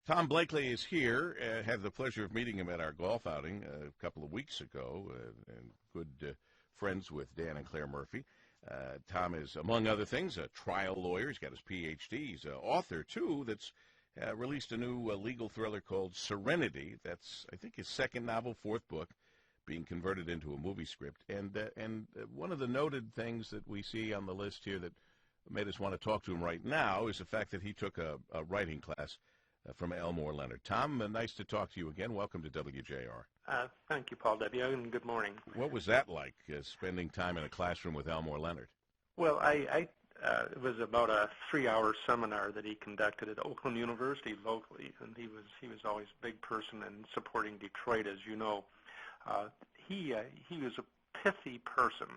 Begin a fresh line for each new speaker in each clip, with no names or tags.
Tom Bleakley is here. Had the pleasure of meeting him at our golf outing a couple of weeks ago, and good friends with Dan and Claire Murphy. Tom is, among other things, a trial lawyer. He's got his Ph.D. He's an author, too, that's released a new legal thriller called Serenity. That's, I think, his second novel, fourth book, being converted into a movie script. And one of the noted things that we see on the list here that made us want to talk to him right now is the fact that he took a writing class from Elmore Leonard. Tom, nice to talk to you again. Welcome to WJR.
Thank you, Paul W., and good morning.
What was that like, spending time in a classroom with Elmore Leonard?
Well, it was about a 3-hour seminar that he conducted at Oakland University locally, and he was always a big person in supporting Detroit, as you know. He was a pithy person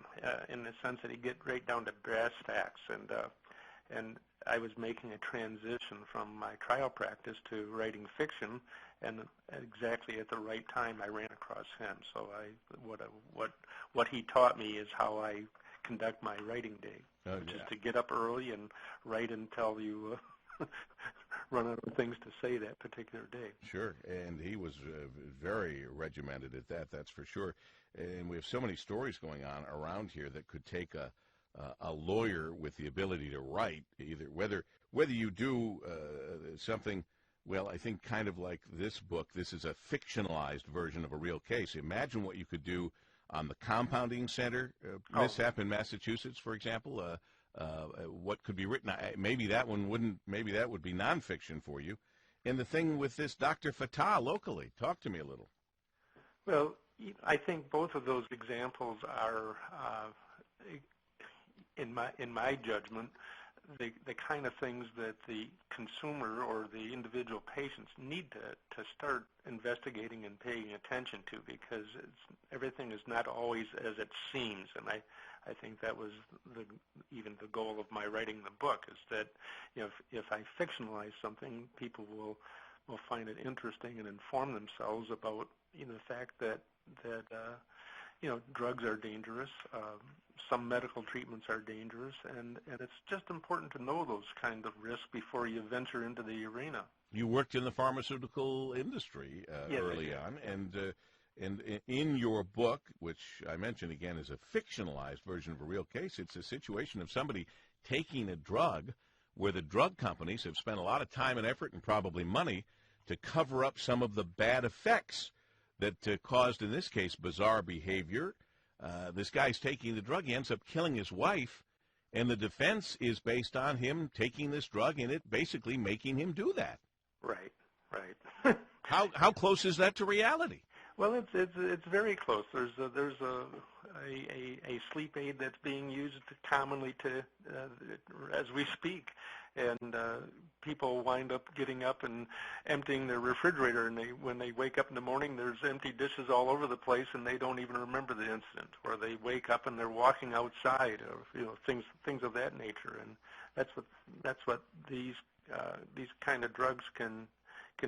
in the sense that he'd get right down to brass tacks, and I was making a transition from my trial practice to writing fiction, and exactly at the right time I ran across him. So what he taught me is how I conduct my writing day, which is to get up early and write until you run out of things to say that particular day.
Sure, and he was very regimented at that, that's for sure. And we have so many stories going on around here that could take a lawyer with the ability to write, either whether you do something, well, I think kind of like this book. This is a fictionalized version of a real case. Imagine what you could do on the compounding center mishap in Massachusetts, for example. What could be written? Maybe that one wouldn't. Maybe that would be nonfiction for you. And the thing with this Dr. Fatah locally. Talk to me a little.
Well, I think both of those examples are, in my judgment, the kind of things that the consumer or the individual patients need to start investigating and paying attention to, because everything is not always as it seems. And I think that was even the goal of my writing the book, is that if I fictionalize something, people will find it interesting and inform themselves about the fact that drugs are dangerous. Some medical treatments are dangerous, and it's just important to know those kind of risks before you venture into the arena.
You worked in the pharmaceutical industry early on, and in your book, which I mentioned again is a fictionalized version of a real case, it's a situation of somebody taking a drug where the drug companies have spent a lot of time and effort and probably money to cover up some of the bad effects that caused, in this case, bizarre behavior. This guy's taking the drug. He ends up killing his wife, and the defense is based on him taking this drug and it basically making him do that.
Right.
How close is that to reality?
Well, it's very close. There's a sleep aid that's being used commonly as we speak, and people wind up getting up and emptying their refrigerator, and when they wake up in the morning, there's empty dishes all over the place, and they don't even remember the incident. Or they wake up and they're walking outside, or things of that nature, and that's what these kind of drugs can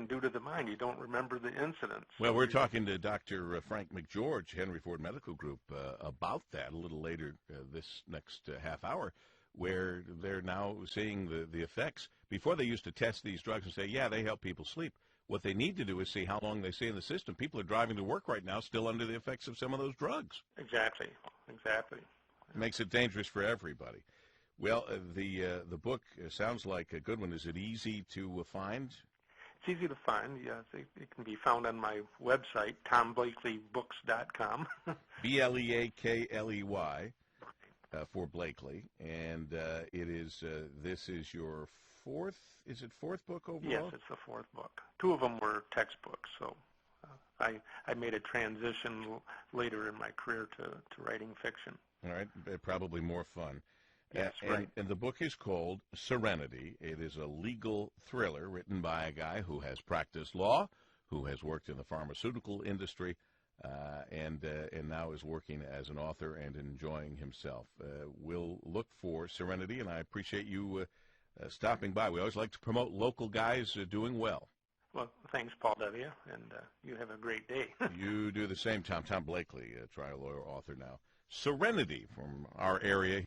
do to the mind. You don't remember the incidents.
Well, we're talking to Dr. Frank McGeorge, Henry Ford Medical Group, about that a little later this next half hour, where they're now seeing the effects. Before, they used to test these drugs and say, yeah, they help people sleep. What they need to do is see how long they stay in the system. People are driving to work right now still under the effects of some of those drugs.
Exactly.
It makes it dangerous for everybody. Well, the book sounds like a good one. Is it easy to find?
It's easy to find, yes. It can be found on my website, tombleakleybooks.com.
Bleakley, for Bleakley. And this is your fourth book overall?
Yes, it's the fourth book. 2 of them were textbooks, so I made a transition later in my career to writing fiction.
All right, probably more fun.
Yes, right.
And the book is called Serenity. It is a legal thriller written by a guy who has practiced law, who has worked in the pharmaceutical industry, and now is working as an author and enjoying himself. We'll look for Serenity, and I appreciate you stopping by. We always like to promote local guys doing well.
Well, thanks, Paul W., and you have a great day.
You do the same, Tom. Tom Bleakley, a trial lawyer, author now. Serenity from our area.